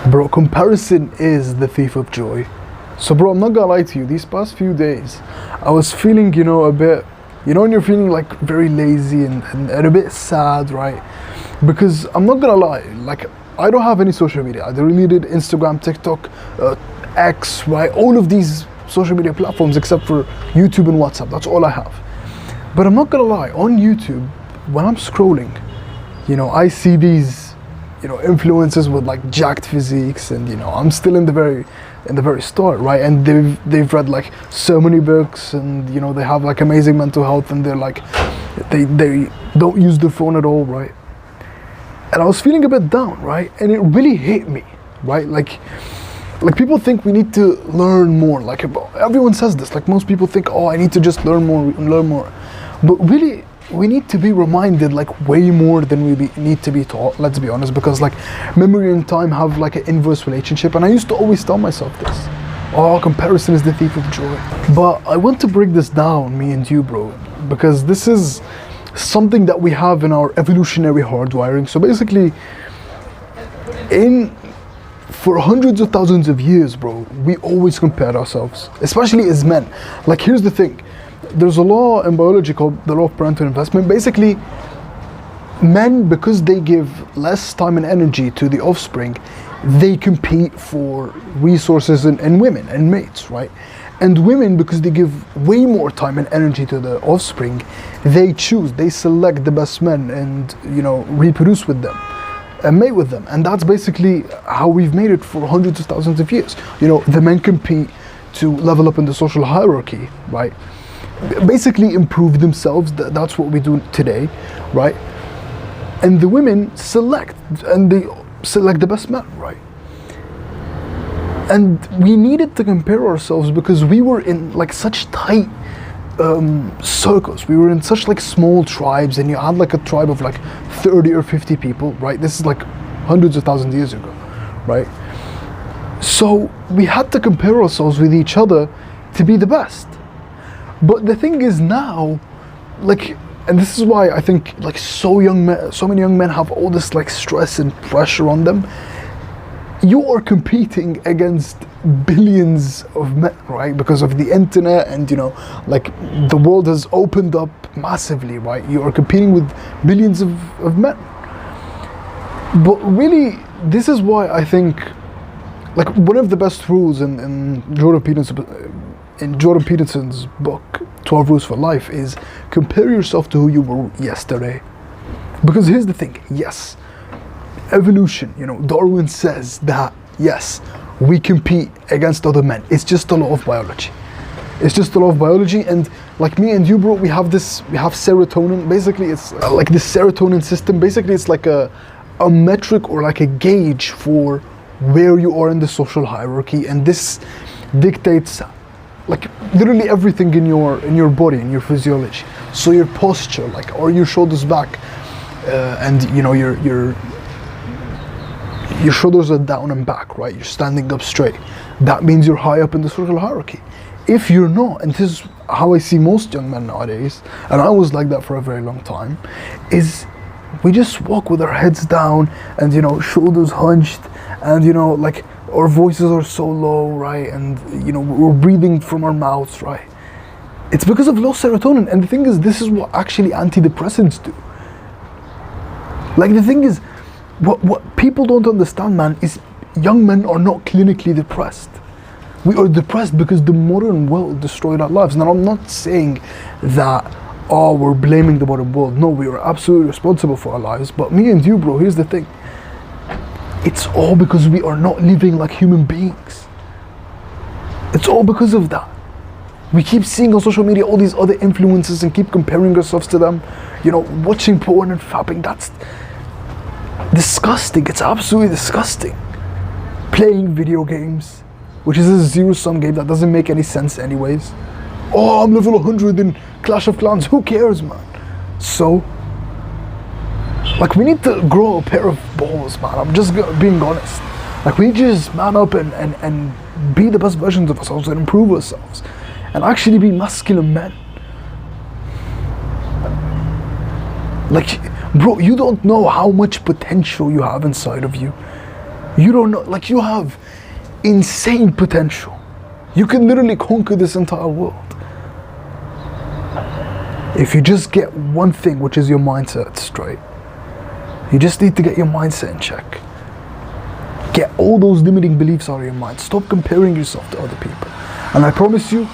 Bro, comparison is the thief of joy. So, bro, I'm not gonna lie to you, these past few days, I was feeling, a bit, when you're feeling like very lazy and a bit sad, right? Because I'm not gonna lie, like, I don't have any social media. I deleted Instagram, TikTok, X, right? All of these social media platforms except for YouTube and WhatsApp. That's all I have. But I'm not gonna lie, on YouTube, when I'm scrolling, I see these, influencers with like jacked physiques, and I'm still in the very start, right? And they've read like so many books, and they have like amazing mental health, and they're like they don't use their phone at all, right? And I was feeling a bit down, right? And it really hit me, right? Like people think we need to learn more. Like everyone says this. Like most people think, oh, I need to just learn more and learn more. But really, we need to be reminded like way more than we need to be taught. Let's be honest, because like memory and time have like an inverse relationship. And I used to always tell myself this. Oh, comparison is the thief of joy. But I want to break this down, me and you, bro, because this is something that we have in our evolutionary hardwiring. So basically, for hundreds of thousands of years, bro, we always compared ourselves, especially as men. Like, here's the thing. There's a law in biology called the law of parental investment. Basically, men, because they give less time and energy to the offspring, they compete for resources and women and mates, right? And women, because they give way more time and energy to the offspring, they select the best men and, reproduce with them and mate with them. And that's basically how we've made it for hundreds of thousands of years. The men compete to level up in the social hierarchy, right? Basically improve themselves. That's what we do today, right? And the women select, and they select the best men, right? And we needed to compare ourselves because we were in like such tight circles. We were in such like small tribes, and you had like a tribe of like 30 or 50 people, right? This is like hundreds of thousands of years ago, right? So we had to compare ourselves with each other to be the best. But the thing is now, like, and this is why I think like so many young men have all this like stress and pressure on them. You are competing against billions of men, right? Because of the internet, and like the world has opened up massively, right? You are competing with billions of men. But really, this is why I think like one of the best rules in Jordan Peterson's book 12 Rules for Life is compare yourself to who you were yesterday. Because here's the thing, yes, evolution, Darwin says that, yes, we compete against other men. It's just a law of biology. It's just a law of biology. And like me and you, bro, we have serotonin. Basically, it's like this serotonin system. Basically, it's like a metric or like a gauge for where you are in the social hierarchy. And this dictates like literally everything in your body, in your physiology. So your posture, like, are your shoulders back, and your shoulders are down and back, right? You're standing up straight. That means you're high up in the social hierarchy. If you're not, and this is how I see most young men nowadays, and I was like that for a very long time, is we just walk with our heads down and shoulders hunched, and like our voices are so low, right? And we're breathing from our mouths, right? It's because of low serotonin. And the thing is, this is what actually antidepressants do. Like the thing is, what people don't understand, man, is young men are not clinically depressed. We are depressed because the modern world destroyed our lives. Now, I'm not saying that, oh, we're blaming the modern world. No, we are absolutely responsible for our lives. But me and you, bro, here's the thing. It's all because we are not living like human beings. It's all because of that. We keep seeing on social media all these other influences and keep comparing ourselves to them. Watching porn and fapping, that's disgusting. It's absolutely disgusting. Playing video games, which is a zero-sum game that doesn't make any sense anyways. Oh, I'm level 100 in Clash of Clans. Who cares, man? So, like, we need to grow a pair of balls, man. I'm just being honest. Like, we just man up and be the best versions of ourselves and improve ourselves. And actually be masculine men. Like, bro, you don't know how much potential you have inside of you. You don't know, like you have insane potential. You can literally conquer this entire world. If you just get one thing, which is your mindset straight. You just need to get your mindset in check. Get all those limiting beliefs out of your mind. Stop comparing yourself to other people. And I promise you,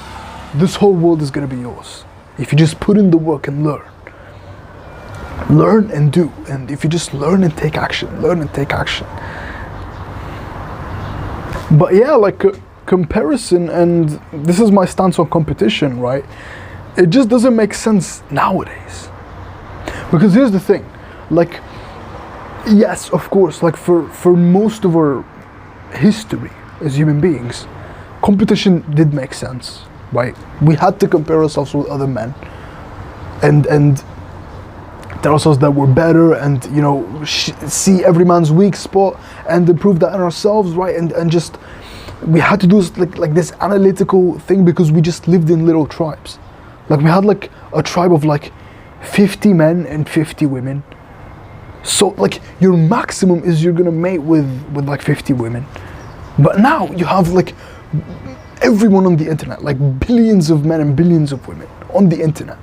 this whole world is gonna be yours. If you just put in the work and learn. Learn and do. And if you just learn and take action, learn and take action. But yeah, like comparison, and this is my stance on competition, right? It just doesn't make sense nowadays. Because here's the thing, like, yes, of course, like for most of our history as human beings, competition did make sense, right? We had to compare ourselves with other men and tell ourselves that we're better, and you know, see every man's weak spot and improve that in ourselves, right? And just, we had to do like this analytical thing because we just lived in little tribes. Like we had like a tribe of like 50 men and 50 women. So like your maximum is you're gonna mate with like 50 women. But now you have like everyone on the internet, like billions of men and billions of women on the internet.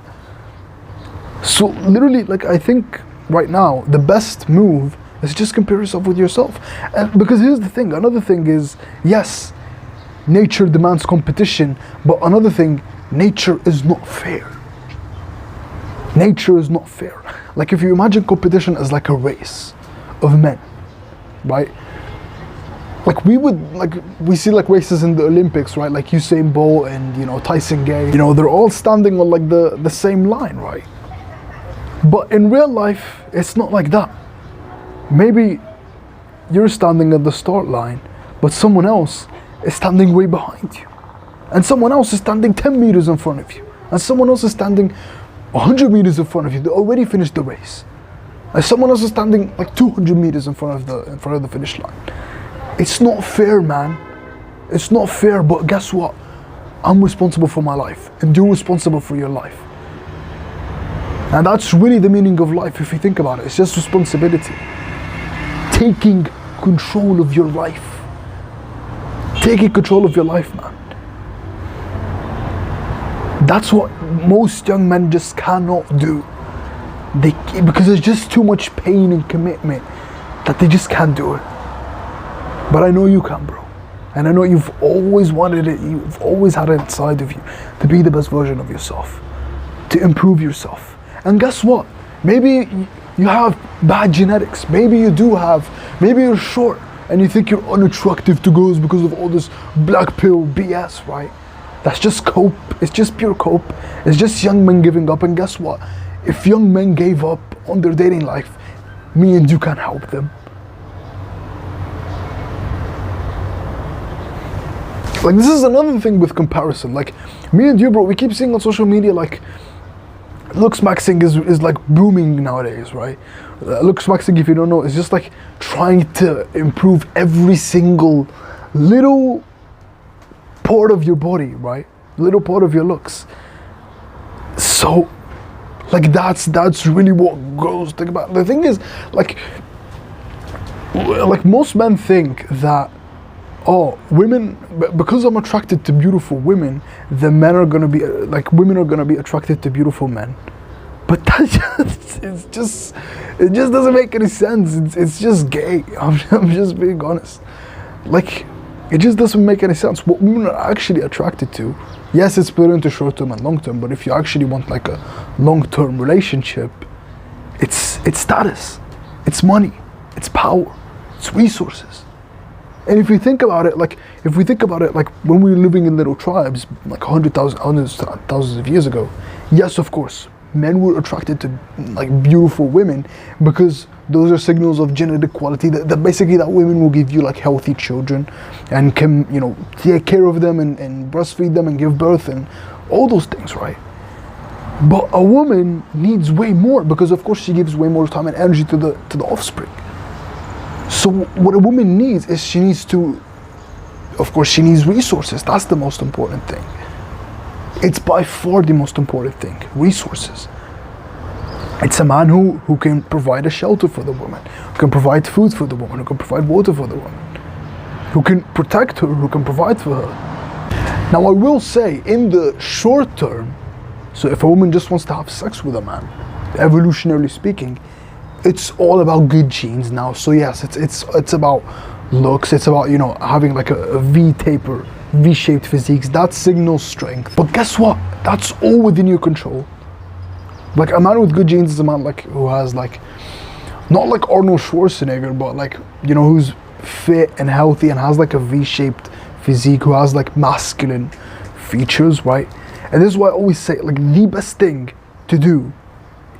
So literally, like, I think right now the best move is just compare yourself with yourself. And because here's the thing, another thing is, yes, nature demands competition, but another thing, nature is not fair. Nature is not fair. Like if you imagine competition as like a race of men, right? Like we see like races in the Olympics, right? Like Usain Bolt and, you know, Tyson Gay, you know, they're all standing on like the same line, right? But in real life, it's not like that. Maybe you're standing at the start line, but someone else is standing way behind you. And someone else is standing 10 meters in front of you. And someone else is standing 100 meters in front of you. They already finished the race. And someone else is standing like 200 meters in front of the finish line. It's not fair, man. It's not fair, but guess what? I'm responsible for my life, and you're responsible for your life. And that's really the meaning of life if you think about it. It's just responsibility. Taking control of your life. Taking control of your life, man. That's what most young men just cannot do. Because there's just too much pain and commitment that they just can't do it. But I know you can, bro. And I know you've always wanted it, you've always had it inside of you to be the best version of yourself, to improve yourself. And guess what? Maybe you have bad genetics, maybe you're short and you think you're unattractive to girls because of all this black pill BS, right? That's just cope, it's just pure cope. It's just young men giving up, and guess what? If young men gave up on their dating life, me and you can help them. Like this is another thing with comparison. Like me and you, bro, we keep seeing on social media like looks maxing is like booming nowadays, right? Looks maxing, if you don't know, is just like trying to improve every single little part of your body, right? Little part of your looks. So like that's really what girls think about. The thing is, like most men think that, oh, women, because I'm attracted to beautiful women, the men are gonna be, like women are gonna be attracted to beautiful men. But that it just doesn't make any sense. It's just gay. I'm just being honest. Like, it just doesn't make any sense. What women are actually attracted to, yes, it's split into short-term and long-term, but if you actually want like a long-term relationship, it's status, it's money, it's power, it's resources. And if we think about it, like when we were living in little tribes, like hundreds of thousands of years ago, yes, of course, men were attracted to like beautiful women because those are signals of genetic quality that basically that women will give you like healthy children and can, you know, take care of them and breastfeed them and give birth and all those things, right? But a woman needs way more because of course she gives way more time and energy to the offspring. So what a woman needs is she needs resources. That's the most important thing. It's by far the most important thing, resources. It's a man who can provide a shelter for the woman, who can provide food for the woman, who can provide water for the woman. who can protect her, who can provide for her. Now I will say, in the short term, so if a woman just wants to have sex with a man, evolutionarily speaking, it's all about good genes now. So yes, it's about looks, it's about, you know, having like a V-taper, V-shaped physiques, that signals strength. But guess what? That's all within your control. Like a man with good genes is a man like who has like, not like Arnold Schwarzenegger, but like, you know, who's fit and healthy and has like a V-shaped physique, who has like masculine features, right? And this is why I always say, like, the best thing to do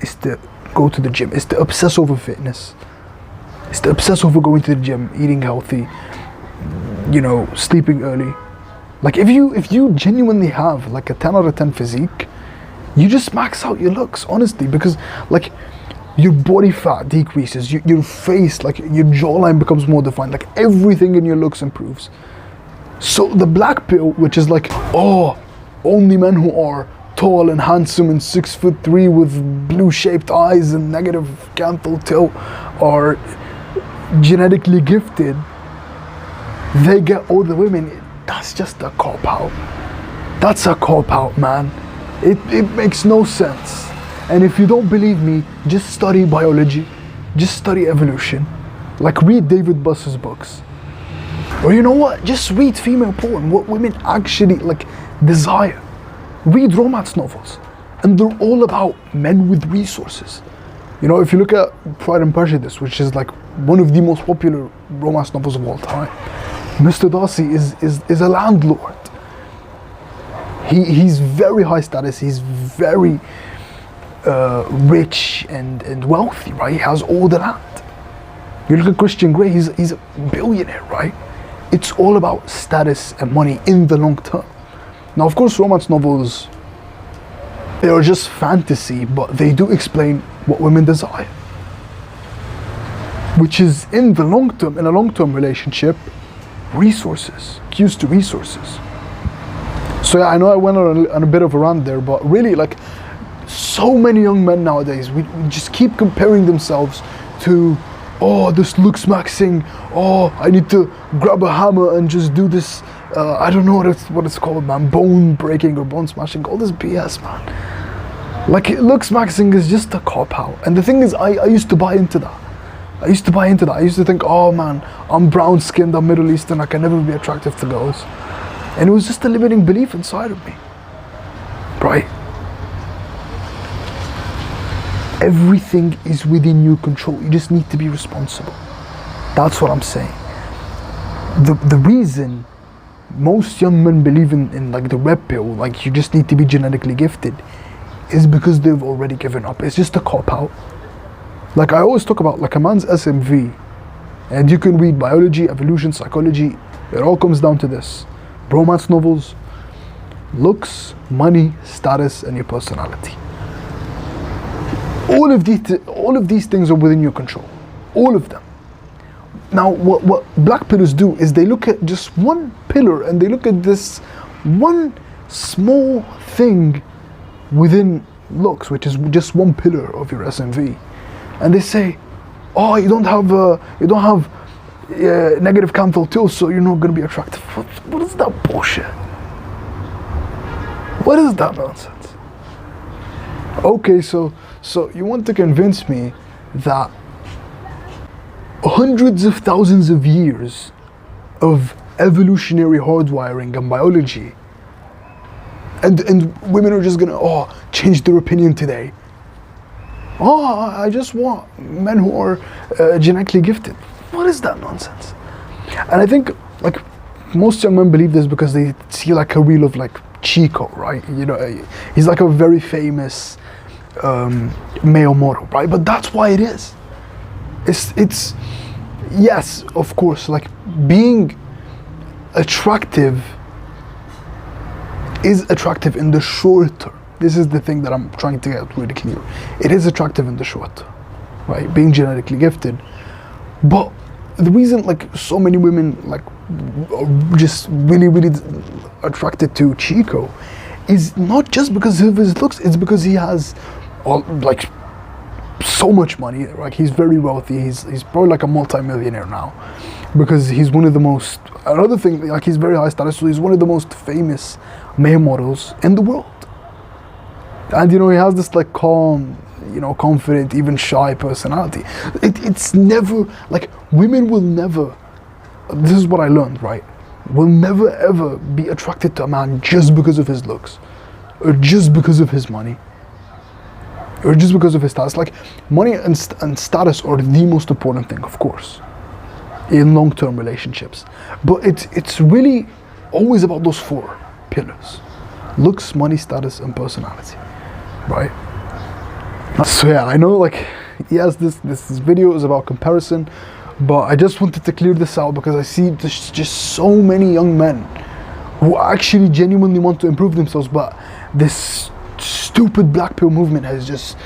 is to go to the gym, is to obsess over fitness, is to obsess over going to the gym, eating healthy, you know, sleeping early. Like if you genuinely have like a 10 out of 10 physique, you just max out your looks, honestly, because like your body fat decreases, your face, like your jawline becomes more defined, like everything in your looks improves. So the black pill, which is like, oh, only men who are tall and handsome and 6'3" with blue shaped eyes and negative canthal tilt are genetically gifted, they get all the women. That's just a cop out. That's a cop out, man. It makes no sense. And if you don't believe me, just study biology, just study evolution. Like read David Buss's books. Or you know what, just read female porn, what women actually like desire. Read romance novels, and they're all about men with resources. You know, if you look at Pride and Prejudice, which is like one of the most popular romance novels of all time, Mr. Darcy is a landlord. He's very high status, he's very rich and wealthy, right? He has all the land. You look at Christian Grey, he's a billionaire, right? It's all about status and money in the long term. Now, of course, romance novels, they are just fantasy, but they do explain what women desire. Which is, in the long term, in a long-term relationship, resources, cues to resources. So yeah, I know I went on a bit of a rant there, but really, like, so many young men nowadays, we just keep comparing themselves to, oh, this looks maxing, oh, I need to grab a hammer and just do this, I don't know what it's called, man, bone breaking or bone smashing, all this BS, man. Like, looks maxing is just a cop out. And the thing is, I used to buy into that. I used to think, oh man, I'm brown skinned, I'm Middle Eastern, I can never be attractive to girls. And it was just a limiting belief inside of me, right? Everything is within your control. You just need to be responsible. That's what I'm saying. The reason most young men believe in like the red pill, like you just need to be genetically gifted, is because they've already given up. It's just a cop out. Like I always talk about, like a man's SMV, and you can read biology, evolution, psychology, it all comes down to this. Romance novels, looks, money, status, and your personality. All of these things are within your control. All of them. Now, what black pillars do is they look at just one pillar and they look at this one small thing within looks, which is just one pillar of your SMV, and they say, "Oh, you don't have negative canthal tilt, so you're not going to be attractive." What is that bullshit? What is that nonsense? Okay, so you want to convince me that hundreds of thousands of years of evolutionary hardwiring and biology, and women are just gonna change their opinion today? I just want men who are genetically gifted. What is that nonsense? And I think like most young men believe this because they see like a reel of like Chico, right? You know, he's like a very famous male model, right? But that's why it is. It's yes, of course, like being attractive is attractive in the short term. This is the thing that I'm trying to get really clear. It is attractive in the short term, right? Being genetically gifted. But the reason like so many women like are just really attracted to Chico is not just because of his looks, it's because he has like so much money. Like he's very wealthy, he's probably like a multi-millionaire now, because he's one of the most, another thing, like he's very high status, so he's one of the most famous male models in the world. And you know, he has this like calm, you know, confident, even shy personality. It's never, like, women will never, this is what I learned, right? Will never ever be attracted to a man just because of his looks, or just because of his money, or just because of his status. Like, money and status are the most important thing, of course, in long-term relationships. But it's really always about those four pillars: looks, money, status, and personality, right? So yeah, I know, like, yes, this video is about comparison, but I just wanted to clear this out because I see there's just so many young men who actually genuinely want to improve themselves, but this stupid black pill movement has just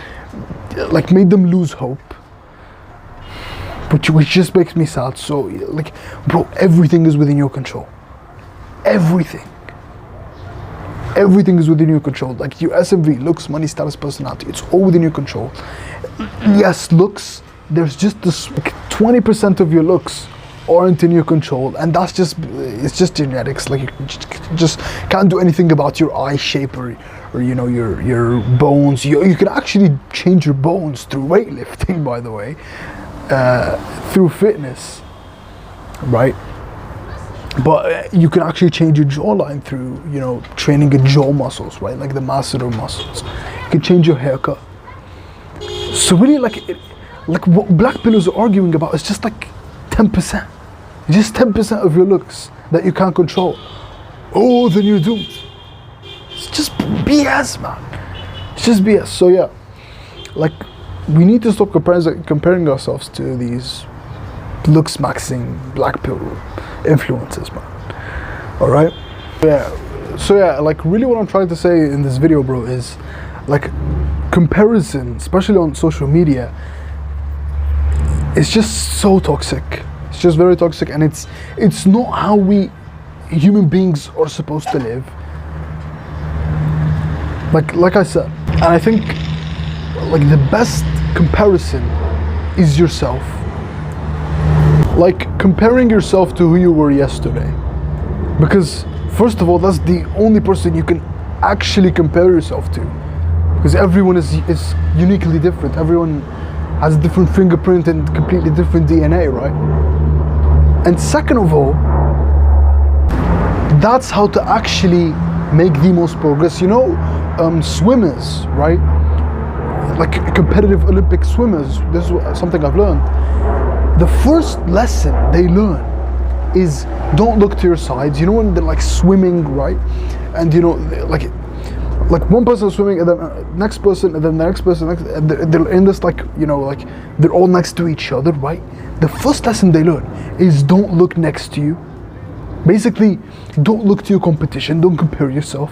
like made them lose hope, which just makes me sad. So like, bro, everything is within your control. Everything is within your control. Like your SMV, looks, money, status, personality, it's all within your control. Yes, looks, there's just this, like, 20% of your looks aren't in your control, and that's just, it's just genetics. Like, you just can't do anything about your eye shape or you know, your bones. You can actually change your bones through weightlifting, by the way, through fitness, right? But you can actually change your jawline through, you know, training your jaw muscles, right? Like the masseter muscles. You can change your haircut. So really, like what black pillars are arguing about is just like 10%. Just 10% of your looks that you can't control. Oh, then you're doomed. It's just BS, man. It's just BS. So yeah, like, we need to stop comparing ourselves to these looks maxing black pill influences, man. All right. Yeah. So yeah, like, really what I'm trying to say in this video, bro, is like, comparison, especially on social media, it's just so toxic. It's just very toxic, and it's not how we human beings are supposed to live. Like I said, and I think, like, the best comparison is yourself. Like, comparing yourself to who you were yesterday, because first of all, that's the only person you can actually compare yourself to, because everyone is uniquely different. Everyone has a different fingerprint and completely different DNA, right? And second of all, that's how to actually make the most progress. You know, swimmers, right? Like competitive Olympic swimmers, this is something I've learned. The first lesson they learn is don't look to your sides. You know, when they're like swimming, right? And you know, like one person is swimming, and then next person, and then the next person, and they're in this, like, you know, like they're all next to each other, right? The first lesson they learn is don't look next to you. Basically, don't look to your competition, don't compare yourself.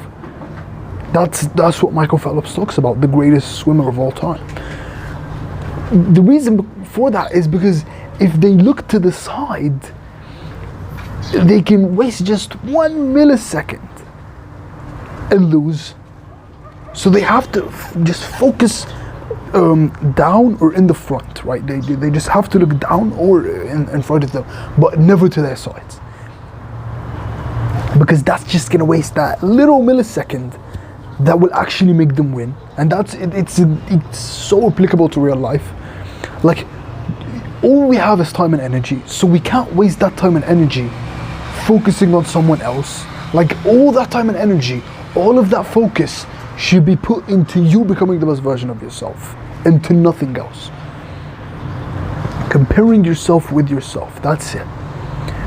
That's what Michael Phelps talks about, the greatest swimmer of all time. The reason for that is because if they look to the side, they can waste just 1 millisecond and lose. So they have to just focus down or in the front, right? They just have to look down or in front of them, but never to their sides, because that's just gonna waste that little millisecond that will actually make them win. And it's so applicable to real life. Like, all we have is time and energy, so we can't waste that time and energy focusing on someone else. Like, all that time and energy, all of that focus should be put into you becoming the best version of yourself, and to nothing else. Comparing yourself with yourself, that's it.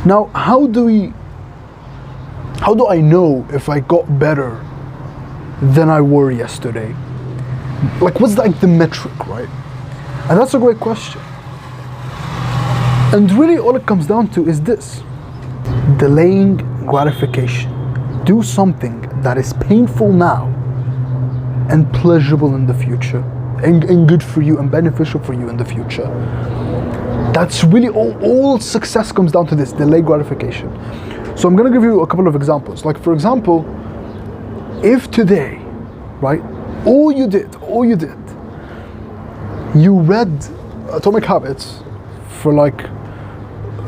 Now, how do I know if I got better than I were yesterday? Like, what's like the metric, right? And that's a great question. And really all it comes down to is this: delaying gratification. Do something that is painful now and pleasurable in the future, and good for you and beneficial for you in the future. That's really all success comes down to this: delayed gratification. So I'm gonna give you a couple of examples. Like, for example, if today, right, all you did, you read Atomic Habits for like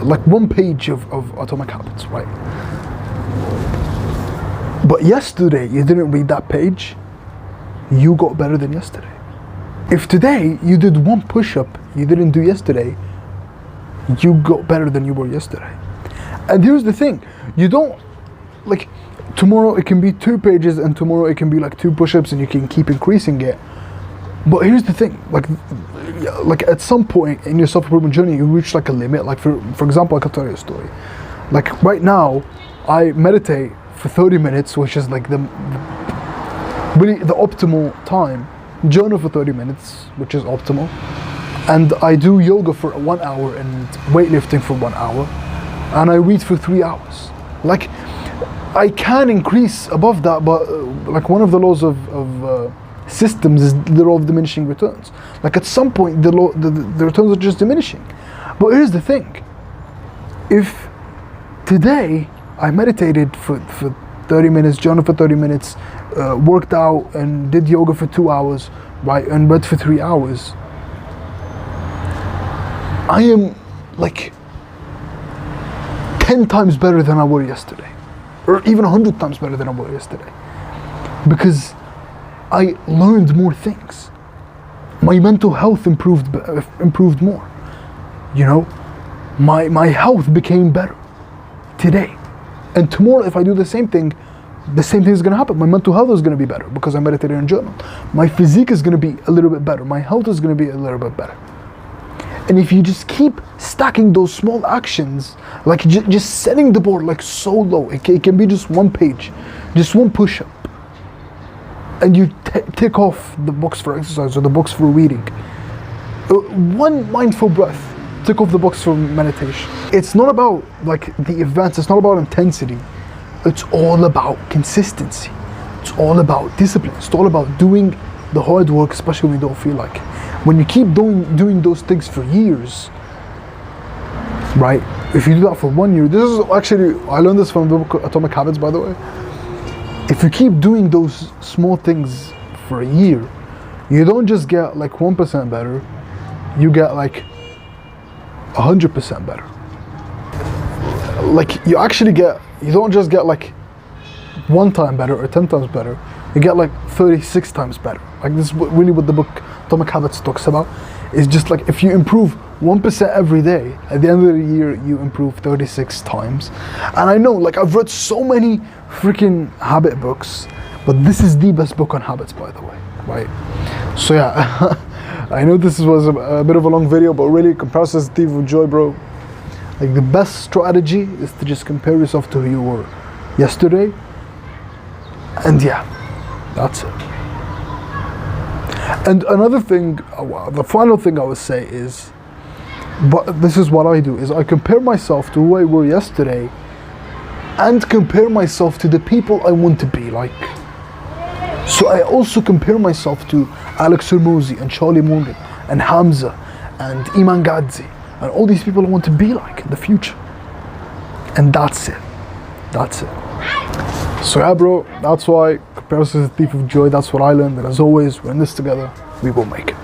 like one page of Atomic Habits, right? But yesterday you didn't read that page, you got better than yesterday. If today you did one push-up you didn't do yesterday, you got better than you were yesterday. And here's the thing, you don't, like, tomorrow it can be 2 pages and tomorrow it can be like 2 push-ups and you can keep increasing it. But here's the thing, like at some point in your self-improvement journey you reach like a limit. Like for example, I can tell you a story. Like right now I meditate for 30 minutes, which is like really the optimal time. Journal for 30 minutes, which is optimal. And I do yoga for 1 hour and weightlifting for 1 hour. And I read for 3 hours. Like, I can increase above that, but like one of the laws of systems is the law of diminishing returns. Like at some point the returns are just diminishing. But here's the thing, if today I meditated for 30 minutes, journaled for 30 minutes, worked out and did yoga for 2 hours, right, and read for 3 hours, I am like 10 times better than I were yesterday, or even 100 times better than I were yesterday, because I learned more things. My mental health improved more. You know, my health became better today. And tomorrow, if I do the same thing is gonna happen. My mental health is gonna be better because I meditated and journaled. My physique is gonna be a little bit better. My health is gonna be a little bit better. And if you just keep stacking those small actions, like just setting the bar like so low, it can be just 1 page, just 1 push-up, and you tick off the box for exercise or the box for reading. 1 mindful breath, tick off the box for meditation. It's not about like the events, it's not about intensity. It's all about consistency. It's all about discipline. It's all about doing the hard work, especially when you don't feel like it. When you keep doing those things for years, right? If you do that for 1 year, this is actually, I learned this from the book Atomic Habits, by the way. If you keep doing those small things for a year, you don't just get like 1% better, you get like 100% better. Like you actually you don't just get like 1 time better or 10 times better, you get like 36 times better. Like this is really what the book Atomic Habits talks about. It's just like if you improve 1% every day, at the end of the year you improve 36 times. And I know, like, I've read so many freaking habit books, but this is the best book on habits, by the way, right? So yeah, I know this was a bit of a long video, but really, comparison is the thief of joy, bro. Like the best strategy is to just compare yourself to who you were yesterday, and yeah, that's it. And another thing, the final thing I would say is, but this is what I do, is I compare myself to who I were yesterday and compare myself to the people I want to be like. So I also compare myself to Alex Hormozi and Charlie Morgan and Hamza and Iman Gadzhi and all these people I want to be like in the future. And that's it. That's it. So yeah, bro, that's why comparison is the thief of joy. That's what I learned, and as always, we're in this together. We will make it.